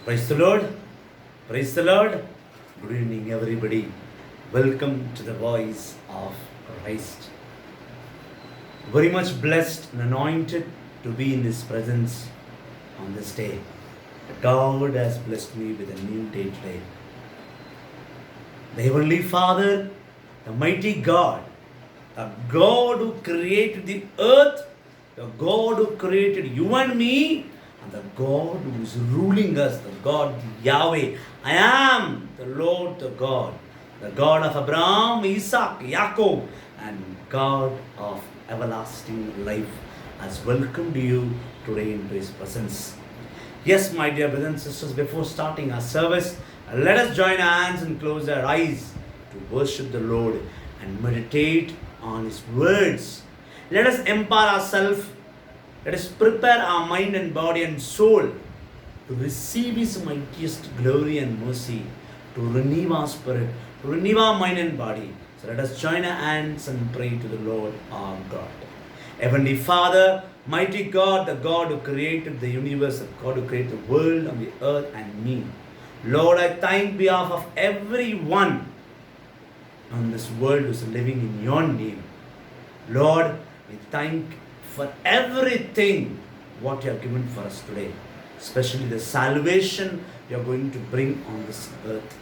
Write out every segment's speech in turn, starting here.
Praise the Lord. Praise the Lord. Good evening, everybody. Welcome to the voice of Christ. Very much blessed and anointed to be in His presence on this day. God has blessed me with a new day today. The Heavenly Father, the mighty God, the God who created the earth, the God who created you and me, and the God who is ruling us, the God Yahweh. I am the Lord, the God of Abraham, Isaac, Jacob, and God of everlasting life, has welcomed you today into His presence. Yes, my dear brothers and sisters, before starting our service, let us join our hands and close our eyes to worship the Lord and meditate on His words. Let us empower ourselves. Let us prepare our mind and body and soul to receive His mightiest glory and mercy, to renew our spirit, to renew our mind and body. So let us join our hands and pray to the Lord our God. Heavenly Father, mighty God, the God who created the universe, the God who created the world and the earth and me. Lord, I thank behalf of everyone on this world who is living in your name. Lord, we thank for everything what you have given for us today, especially the salvation you are going to bring on this earth.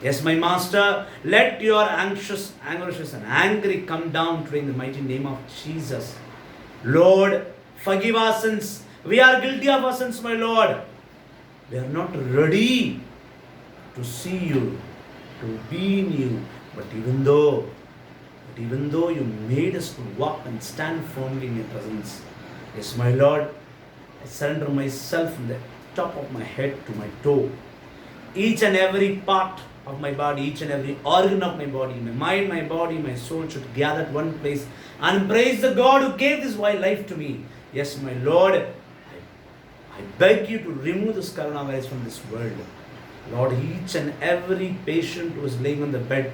Yes, my Master, let your anxious and angry come down today in the mighty name of Jesus. Lord, forgive our sins. We are guilty of our sins, my Lord. We are not ready to see you, to be in you. But even though you made us to walk and stand firmly in your presence, yes, my Lord, I surrender myself from the top of my head to my toe. Each and every part of my body, each and every organ of my body, my mind, my body, my soul should gather at one place and praise the God who gave this life to me. Yes, my Lord, I beg you to remove this coronavirus from this world. Lord, each and every patient who is laying on the bed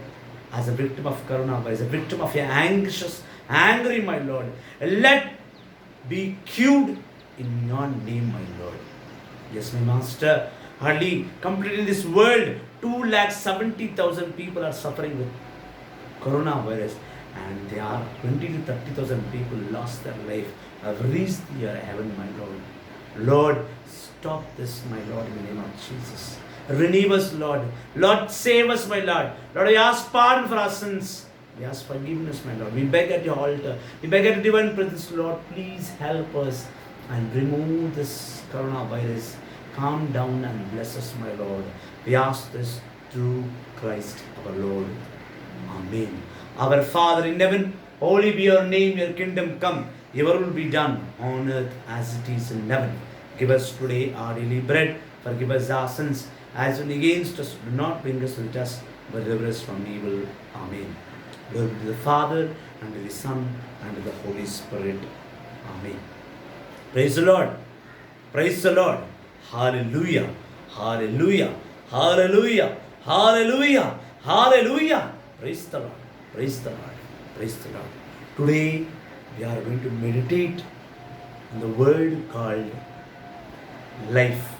as a victim of coronavirus, a victim of your angry, my Lord, let be cured in your name, my Lord. Yes, my Master, hardly completely in this world, 270,000 people are suffering with coronavirus, and there are 20 to 30,000 people lost their life, have reached your heaven, my Lord. Lord, stop this, my Lord, in the name of Jesus. Renew us, Lord. Lord, save us, my Lord. Lord, we ask pardon for our sins. We ask forgiveness, my Lord. We beg at your altar. We beg at your divine presence, Lord. Please help us and remove this coronavirus. Calm down and bless us, my Lord. We ask this through Christ our Lord. Amen. Our Father in heaven, holy be your name, your kingdom come. Your will be done on earth as it is in heaven. Give us today our daily bread. Forgive us our sins as when against us. Do not bring us to the test, but deliver us from evil. Amen. Glory to the Father, and to the Son, and to the Holy Spirit. Amen. Praise the Lord. Praise the Lord. Hallelujah. Hallelujah. Hallelujah. Hallelujah. Hallelujah. Praise the Lord. Praise the Lord. Praise the Lord. Today we are going to meditate on the word called life. Life.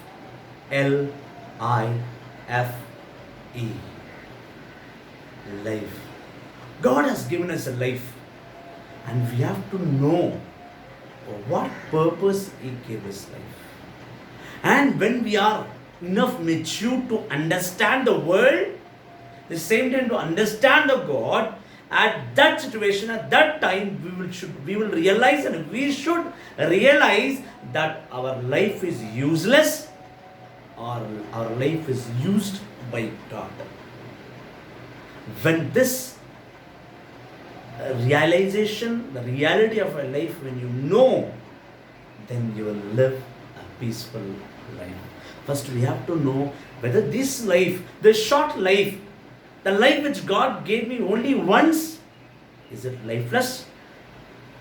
Life. God has given us a life, and we have to know for what purpose He gave us life. And when we are enough mature to understand the world, the same time to understand the God, at that situation, at that time, we will realize, and we should realize that our life is useless, or our life is used by God. When this realization, the reality of our life, when you know, then you will live a peaceful life. First, we have to know whether this life, this short life, the life which God gave me only once, is it lifeless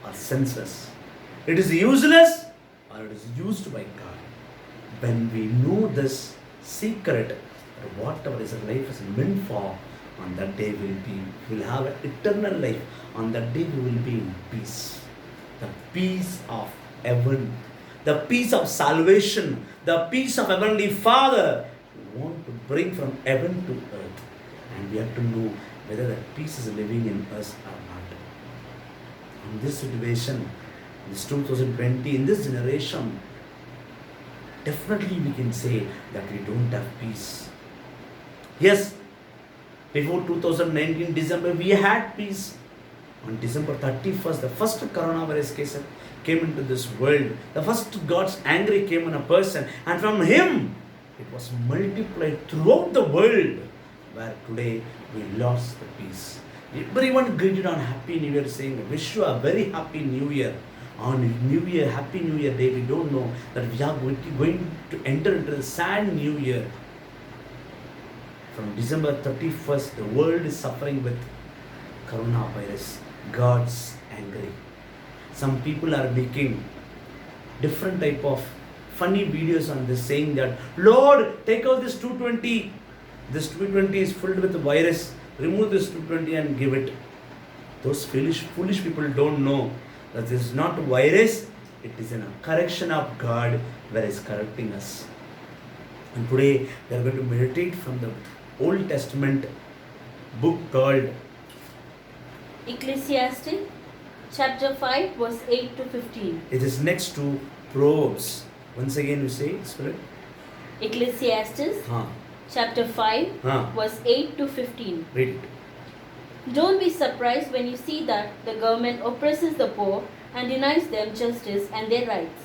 or senseless? It is useless or it is used by God. When we know this secret, whatever is life is meant for, on that day we will have an eternal life. On that day we will be in peace. The peace of heaven, the peace of salvation, the peace of Heavenly Father, we want to bring from heaven to earth. And we have to know whether that peace is living in us or not. In this situation, this 2020, in this generation, definitely we can say that we don't have peace. Yes, before 2019 December, we had peace. On December 31st, the first coronavirus case came into this world. The first God's anger came on a person, and from him it was multiplied throughout the world, where today we lost the peace. Everyone greeted on Happy New Year, saying, wish you a very Happy New Year. On New Year, Happy New Year Day, we don't know that we are going to enter into the sad New Year. From December 31st, the world is suffering with coronavirus, God's angry. Some people are making different type of funny videos on this, saying that, Lord, take out this 220. This 220 is filled with the virus. Remove this 220 and give it. Those foolish people don't know that this is not a virus. It is a correction of God where He is correcting us. And today we are going to meditate from the Old Testament book called Ecclesiastes chapter 5 verse 8 to 15. It is next to Proverbs. Once again you say, Spirit. Ecclesiastes chapter 5 verse 8 to 15. Read it. Don't be surprised when you see that the government oppresses the poor and denies them justice and their rights.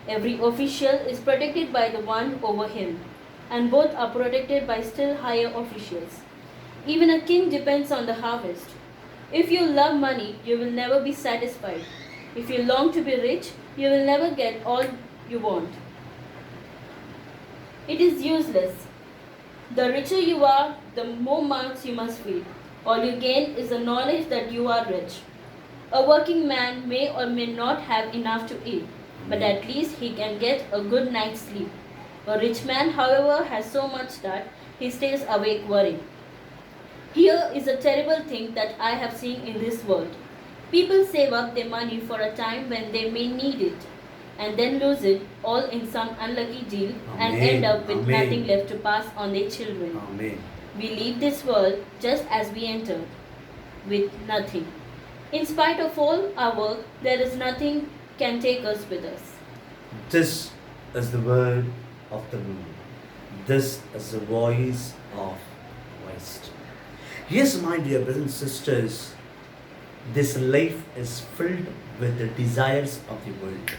Every official is protected by the one over him, and both are protected by still higher officials. Even a king depends on the harvest. If you love money, you will never be satisfied. If you long to be rich, you will never get all you want. It is useless. The richer you are, the more mouths you must feed. All you gain is the knowledge that you are rich. A working man may or may not have enough to eat, but at least he can get a good night's sleep. A rich man, however, has so much that he stays awake worrying. Here is a terrible thing that I have seen in this world. People save up their money for a time when they may need it, and then lose it all in some unlucky deal and end up with nothing left to pass on their children. Amen. We leave this world just as we entered, with nothing. In spite of all our work, there is nothing can take us with us. This is the word of the Lord. This is the voice of Christ. Yes, my dear brothers and sisters, this life is filled with the desires of the world.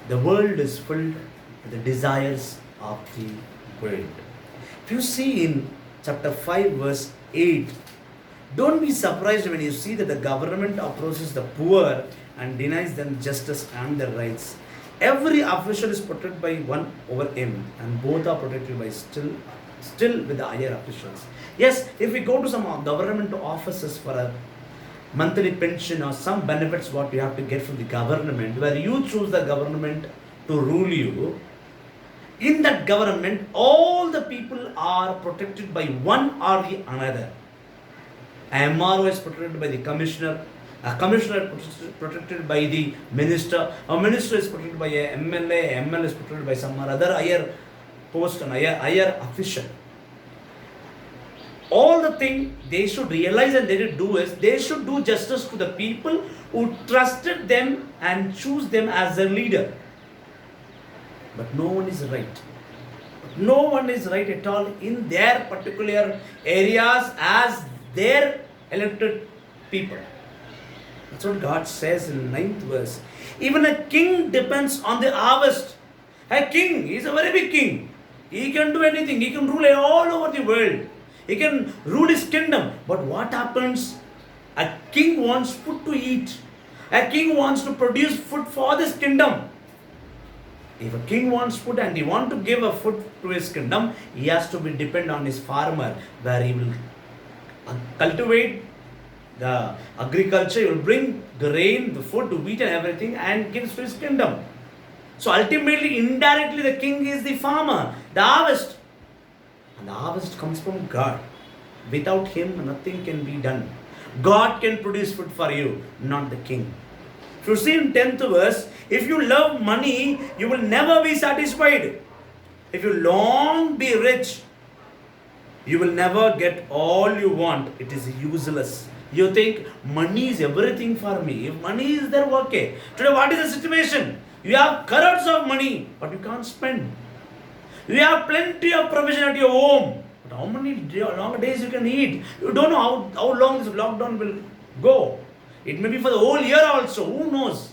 The world is filled with the desires of the world. If you see in chapter 5 verse 8, don't be surprised when you see that the government approaches the poor and denies them justice and their rights. Every official is protected by one over him, and both are protected by still with the higher officials. Yes, if we go to some government offices for a monthly pension or some benefits what you have to get from the government, where you choose the government to rule you, in that government all the people are protected by one or the another. A MRO is protected by the commissioner, a commissioner is protected by the minister, a minister is protected by a MLA, a MLA is protected by some other higher post and higher official. All the thing they should realize and they should do is, they should do justice to the people who trusted them and choose them as their leader. But no one is right. No one is right at all in their particular areas as their elected people. That's what God says in the 9th verse. Even a king depends on the harvest. A king is a very big king. He can do anything. He can rule all over the world. He can rule his kingdom. But what happens? A king wants food to eat. A king wants to produce food for this kingdom. If a king wants food and he wants to give a food to his kingdom, he has to be dependent on his farmer, where he will cultivate the agriculture, he will bring the rain, the food, the wheat and everything and gives to his kingdom. So ultimately, indirectly, the king is the farmer, the harvest. And the harvest comes from God. Without him, nothing can be done. God can produce food for you, not the king. If you see in 10th verse, if you love money, you will never be satisfied. If you long be rich, you will never get all you want. It is useless. You think money is everything for me. If money is there, okay. Today, what is the situation? You have crores of money, but you can't spend. You have plenty of provision at your home. But how many long days you can eat? You don't know how long this lockdown will go. It may be for the whole year also. Who knows?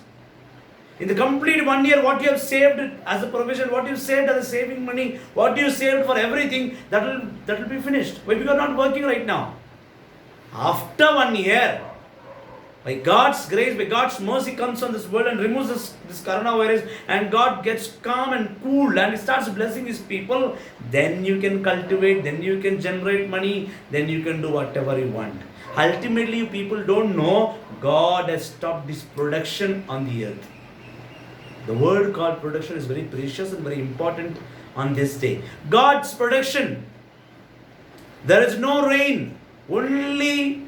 In the complete 1 year, what you have saved as a provision, what you saved as a saving money, what you saved for everything, that will be finished. Why? Because you are not working right now. After 1 year, by God's grace, by God's mercy comes on this world and removes this coronavirus, and God gets calm and cool and starts blessing His people, then you can cultivate, then you can generate money, then you can do whatever you want. Ultimately, people don't know God has stopped this production on the earth. The word called production is very precious and very important on this day. God's production. There is no rain, only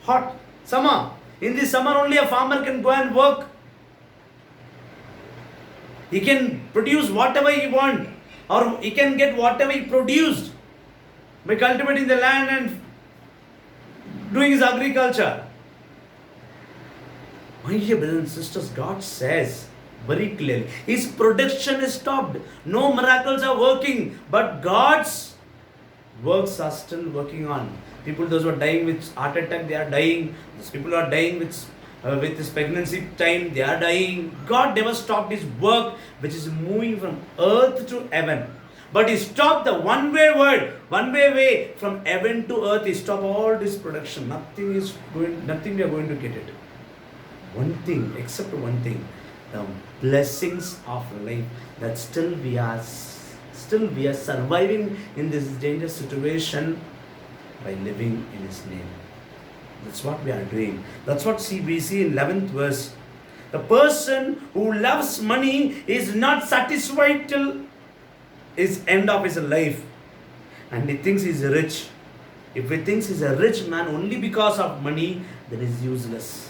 hot summer. In the summer only a farmer can go and work. He can produce whatever he wants, or he can get whatever he produced by cultivating the land and doing his agriculture. My dear brothers and sisters, God says very clearly, His production is stopped. No miracles are working, but God's works are still working on. People, those who are dying with heart attack, they are dying. Those people who are dying with this pregnancy time, they are dying. God never stopped His work, which is moving from earth to heaven. But He stopped the one-way way from heaven to earth. He stopped all this production. Nothing we are going to get it. One thing, except one thing, the blessings of life, that still we are surviving in this dangerous situation by living in His name. That's what we are doing. That's what we see in 11th verse. The person who loves money is not satisfied till his end of his life, and he thinks he's rich. If he thinks he's a rich man only because of money, then he's useless.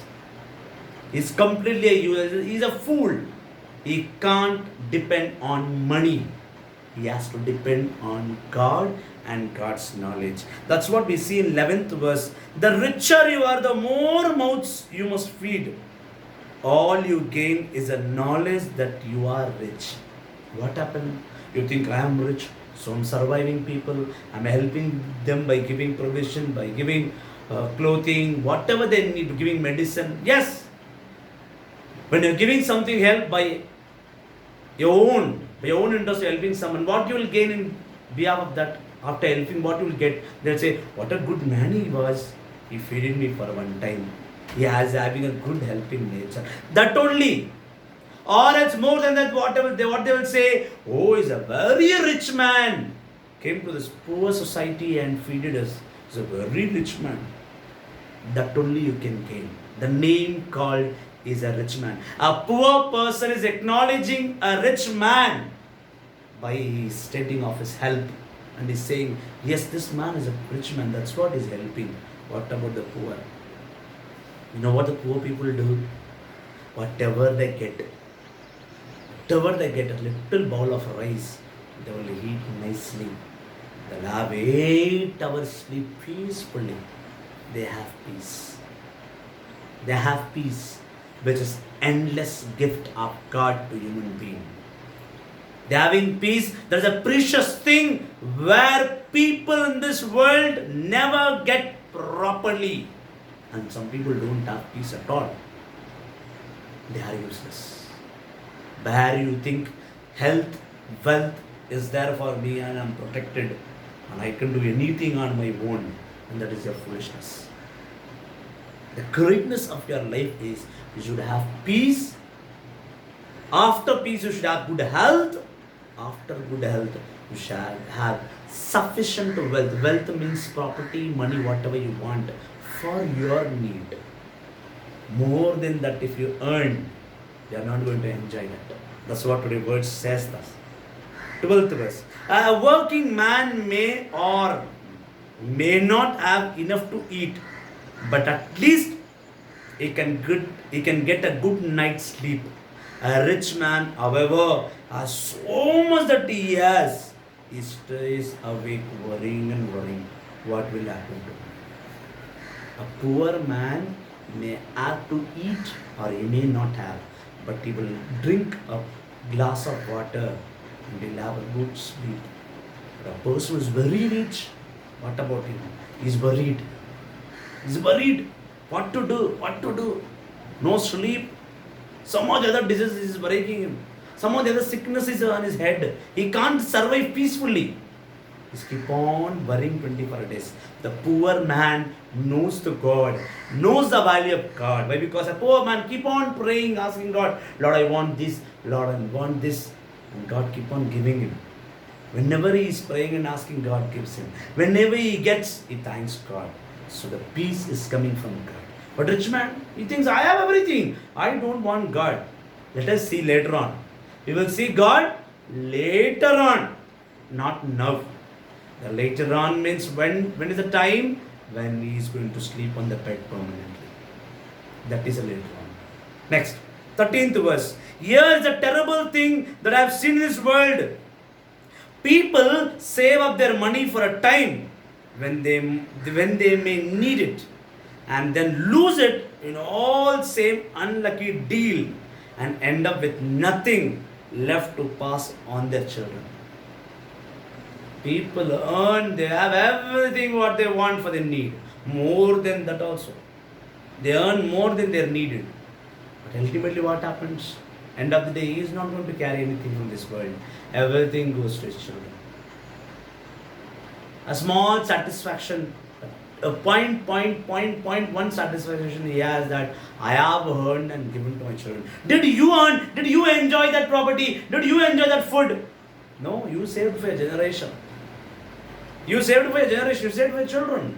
He's completely useless. He's a fool. He can't depend on money. He has to depend on God and God's knowledge. That's what we see in 11th verse. The richer you are, the more mouths you must feed. All you gain is a knowledge that you are rich. What happened? You think I am rich, so I'm surviving people. I'm helping them by giving provision, by giving clothing, whatever they need, giving medicine. Yes. When you're giving something help by your own interest, you're helping someone, what you will gain in behalf of that? After helping, what you will get? They'll say, what a good man he was. He feeded me for one time. He has having a good helping nature. That only. Or it's more than that, what they will say, oh, he's a very rich man. Came to this poor society and feeded us. He's a very rich man. That only you can gain. The name called is a rich man. A poor person is acknowledging a rich man by stating of his help. And he's saying, yes, this man is a rich man. That's what he's helping. What about the poor? You know what the poor people do? Whatever they get, a little bowl of rice, they will eat nicely. They'll have 8 hours sleep peacefully. They have peace. They have peace, which is endless gift of God to human being. They are having peace. There's a precious thing where people in this world never get properly. And some people don't have peace at all. They are useless. Where you think health, wealth is there for me and I'm protected and I can do anything on my own, and that is your foolishness. The greatness of your life is you should have peace. After peace, you should have good health. After good health, you shall have sufficient wealth. Wealth means property, money, whatever you want for your need. More than that, if you earn, you are not going to enjoy that. That's what today's word says. 12th verse. A working man may or may not have enough to eat, but at least he can get a good night's sleep. A rich man, however, has so much that he has. He stays awake worrying and worrying what will happen to him. A poor man may have to eat or he may not have, but he will drink a glass of water and he'll have a good sleep. But a person who is very rich, what about him? He's worried. He's worried. What to do? What to do? No sleep. Some of the other diseases is breaking him. Some of the other sickness is on his head. He can't survive peacefully. He's keep on worrying 24 days. The poor man knows the God, knows the value of God. Why? Because a poor man keep on praying, asking God, Lord, I want this, Lord, I want this. And God keep on giving him. Whenever he is praying and asking, God gives him. Whenever he gets, he thanks God. So the peace is coming from God. But rich man, he thinks, I have everything. I don't want God. Let us see later on. We will see God later on, not now. The later on means when is the time? When he is going to sleep on the bed permanently. That is a later on. Next, 13th verse. Here is a terrible thing that I have seen in this world. People save up their money for a time when they may need it, and then lose it in all same unlucky deal and end up with nothing left to pass on their children. People earn, they have everything what they want for their need. More than that also. They earn more than they are needed. But ultimately what happens? End of the day, he is not going to carry anything from this world. Everything goes to his children. A small satisfaction, a one satisfaction he has, that I have earned and given to my children. Did you earn? Did you enjoy that property? Did you enjoy that food? No, you saved for a generation. You saved for a generation, you saved for your children.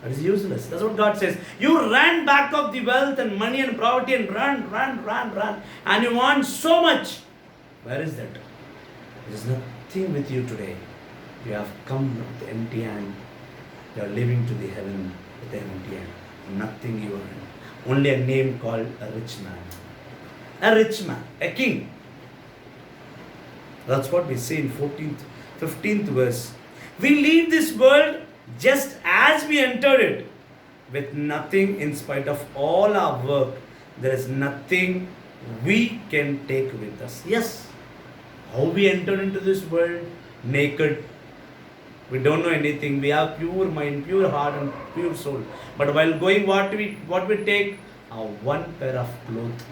That is useless. That's what God says. You ran back of the wealth and money and property and ran. And you want so much. Where is that? There is nothing with you today. You have come with empty hand. You are living to the heaven with an empty hand. Nothing you earn. Only a name called a rich man. A rich man. A king. That's what we see in 15th verse. We leave this world just as we entered it, with nothing in spite of all our work. There is nothing we can take with us. Yes, how we entered into this world naked. We don't know anything. We have pure mind, pure heart, and pure soul. But while going, what we take? One pair of clothes.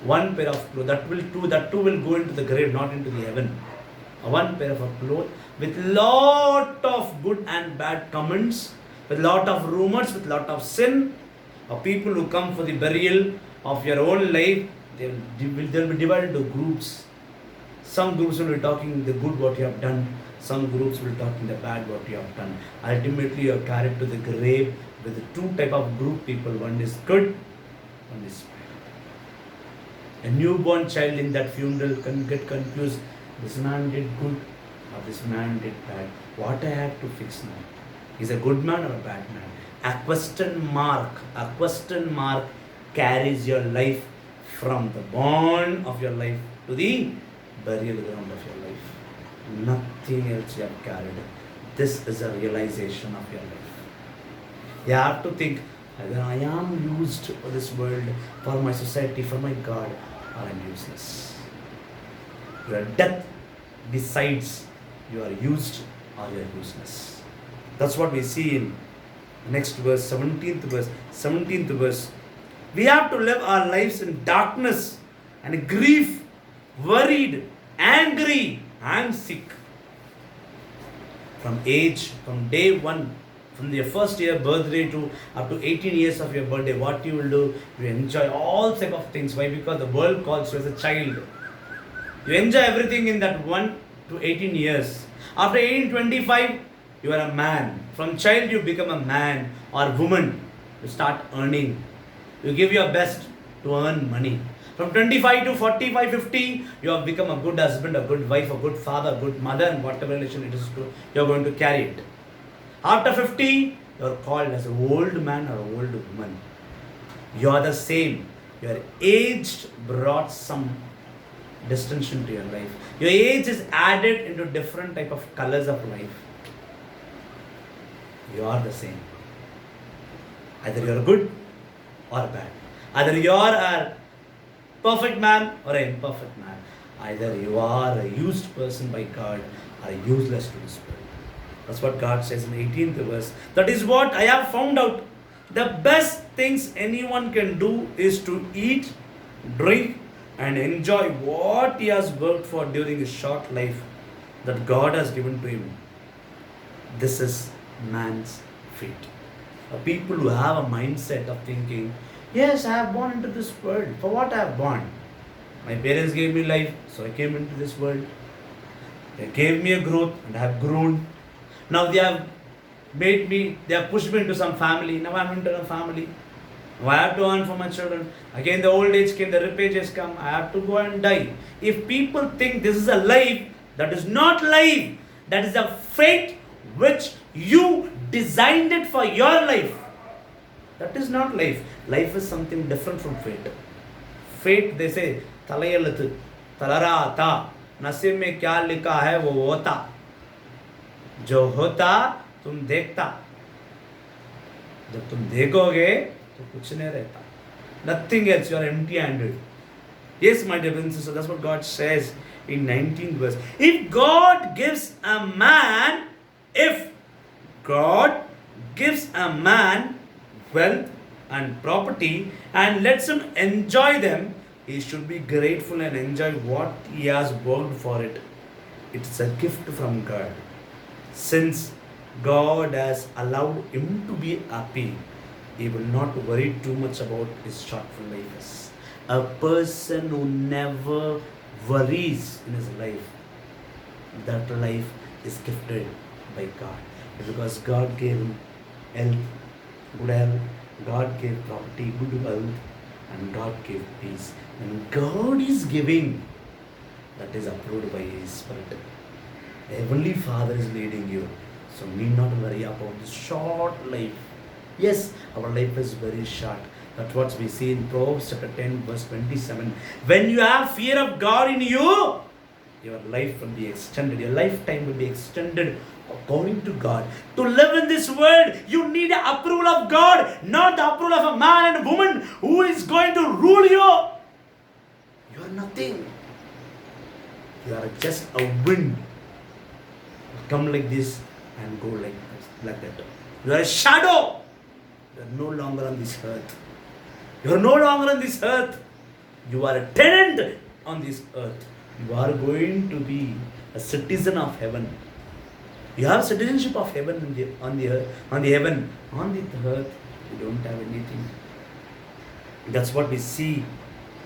One pair of clothes. That too will go into the grave, not into the heaven. One pair of clothes with lot of good and bad comments, with lot of rumors, with lot of sin, of people who come for the burial of your own life. They'll be divided into groups. Some groups will be talking the good what you have done. Some groups will talk in the bad what you have done. Ultimately, you are carried to the grave with the two type of group people. One is good, one is bad. A newborn child in that funeral can get confused. This man did good or this man did bad. What I have to fix now? Is a good man or a bad man? A question mark carries your life from the born of your life to the burial ground of your life. Nothing else you have carried. This is a realization of your life. You have to think whether I am used for this world, for my society, for my God, or I am useless. Your death decides you are used or you are useless. That's what we see in next verse, 17th verse. We have to live our lives in darkness and grief, worried, angry, and sick. From day one, from your first year birthday to up to 18 years of your birthday, what you will do, you enjoy all type of things. Why? Because the world calls you as a child. You enjoy everything in that 1 to 18 years. After 18, 25, you are a man. From child you become a man or woman. You start earning. You give your best to earn money. From 25 to 45, 50, you have become a good husband, a good wife, a good father, a good mother, and whatever relation it is to, you are going to carry it. After 50, you are called as an old man or old woman. You are the same. Your age brought some distinction to your life. Your age is added into different type of colors of life. You are the same. Either you are good or bad. Either you are a perfect man or an imperfect man. Either you are a used person by God or useless to this world. That's what God says in the 18th verse. That is what I have found out. The best things anyone can do is to eat, drink, and enjoy what he has worked for during his short life that God has given to him. This is man's fate. A people who have a mindset of thinking, yes, I have born into this world. For what I have born? My parents gave me life, so I came into this world. They gave me a growth, and I have grown. Now they have pushed me into some family. Now I'm into a family. Now I have to earn for my children. Again, the old age came, the repages come. I have to go and die. If people think this is a life, that is not life. That is a fate which you designed it for your life. That is not life. Life is something different from fate. Fate, they say, talayalatu, talara ta, nasib mein kya likha hai wo hota. जो होता तुम देखता, जब तुम देखोगे तो कुछ नहीं रहता. Nothing else, you are empty handed. Yes, my dear brothers and sisters, that's what God says in 19th verse. If God gives a man wealth and property and lets him enjoy them, he should be grateful and enjoy what he has worked for it. It's a gift from God. Since God has allowed him to be happy, he will not worry too much about his shortful life. A person who never worries in his life, that life is gifted by God. Because God gave him health, good health, God gave property, good wealth, and God gave peace. And God is giving, that is approved by His Spirit. The Heavenly Father is leading you. So need not worry about this short life. Yes, our life is very short. That's what we see in Proverbs chapter 10 verse 27. When you have fear of God in you, your life will be extended. Your lifetime will be extended according to God. To live in this world, you need the approval of God, not the approval of a man and a woman who is going to rule you. You are nothing. You are just a wind. Come like this and go like that. You are a shadow. You are no longer on this earth. You are no longer on this earth. You are a tenant on this earth. You are going to be a citizen of heaven. You have citizenship of heaven on the earth. On the earth, you don't have anything. That's what we see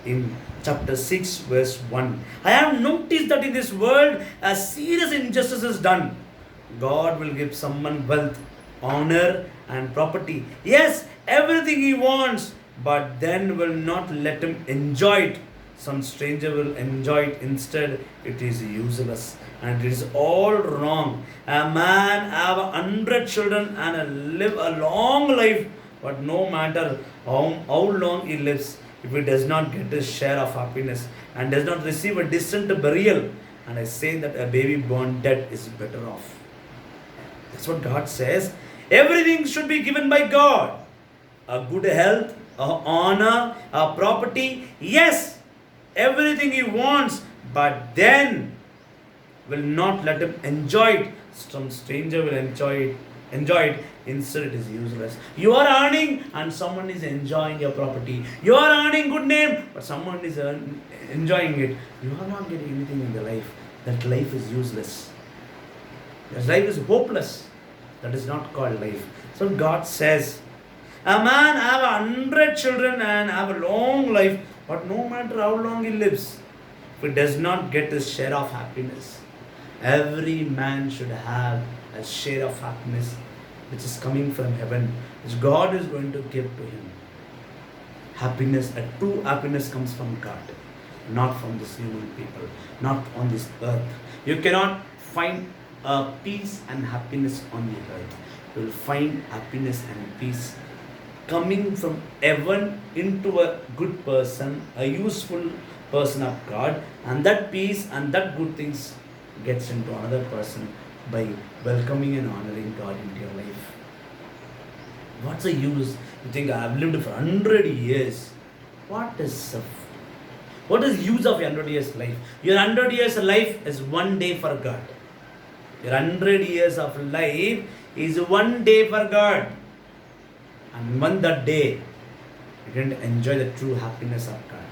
in chapter 6 verse 1. I have noticed that in this world a serious injustice is done. God will give someone wealth, honor and property. Yes, everything he wants, but then will not let him enjoy it. Some stranger will enjoy it. Instead, it is useless and it is all wrong. A man have 100 children and live a long life, but no matter how long he lives, if he does not get his share of happiness and does not receive a decent burial, and I say that a baby born dead is better off. That's what God says. Everything should be given by God. A good health, a honor, a property. Yes, everything he wants, but then will not let him enjoy it. Some stranger will enjoy it. Instead, it is useless. You are earning and someone is enjoying your property. You are earning good name, but someone is enjoying it. You are not getting anything in the life. That life is useless. That life is hopeless. That is not called life. So God says, a man have 100 children and have a long life, but no matter how long he lives, if he does not get his share of happiness, every man should have a share of happiness which is coming from heaven, which God is going to give to him. Happiness, a true happiness comes from God, not from this human people, not on this earth. You cannot find peace and happiness on the earth. You will find happiness and peace coming from heaven into a good person, a useful person of God, and that peace and that good things gets into another person by welcoming and honoring God into your life. What's the use? You think I've lived for 100 years. What is use of your 100 years life? Your 100 years life is one day for God. Your 100 years of life is one day for God. And when that day you didn't enjoy the true happiness of God,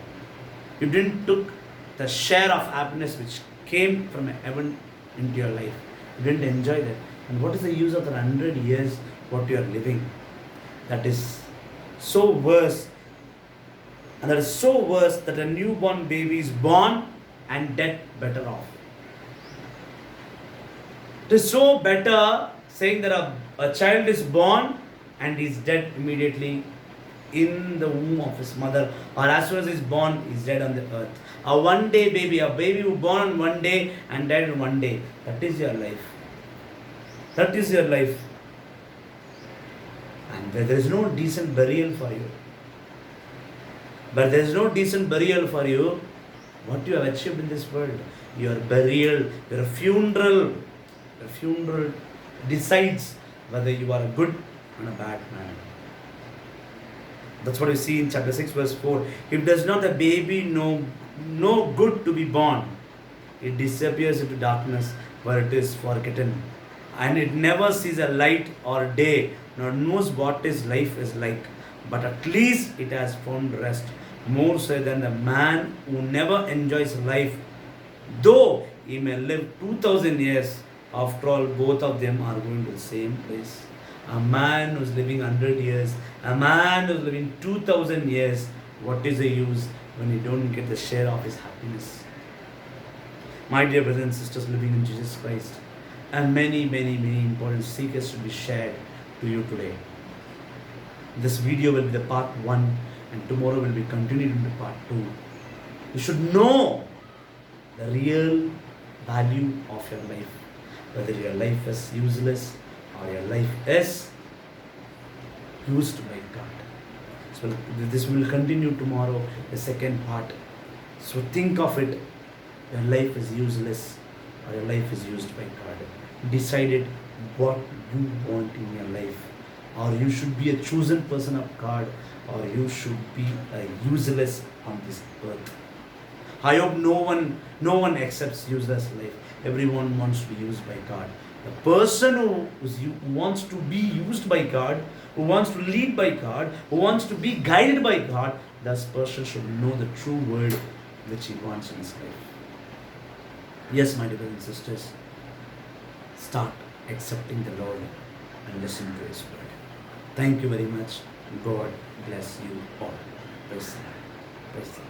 you didn't took the share of happiness which came from heaven into your life. You didn't enjoy that. And what is the use of the 100 years what you are living? That is so worse. And that is so worse that a newborn baby is born and dead better off. It is so better saying that a child is born and is dead immediately in the womb of his mother, or as soon as he's born, he's dead on the earth. A one day baby, a baby who born on one day and died in one day. That is your life. That is your life. And where there is no decent burial for you, but there is no decent burial for you, what you have achieved in this world, your burial, your funeral decides whether you are a good or a bad man. That's what we see in chapter 6 verse 4. If does not the baby know no good to be born, it disappears into darkness where it is forgotten, and it never sees a light or day, nor knows what his life is like. But at least it has found rest, more so than the man who never enjoys life, though he may live 2000 years. After all, both of them are going to the same place. A man who's living 100 years, a man who's living 2000 years, what is the use when you don't get the share of his happiness? My dear brothers and sisters living in Jesus Christ, and many important secrets to be shared to you today. This video will be the part 1, and tomorrow will be continued into part 2. You should know the real value of your life, whether your life is useless or your life is used by God. So this will continue tomorrow, the second part. So think of it, your life is useless or your life is used by God. Decide what you want in your life. Or you should be a chosen person of God, or you should be a useless on this earth. I hope no one accepts useless life. Everyone wants to be used by God. The person who wants to be used by God, who wants to lead by God, who wants to be guided by God, that person should know the true word which he wants in his life. Yes, my dear brothers and sisters, start accepting the Lord and listen to His word. Thank you very much. God bless you all. Praise the Lord. Praise the Lord.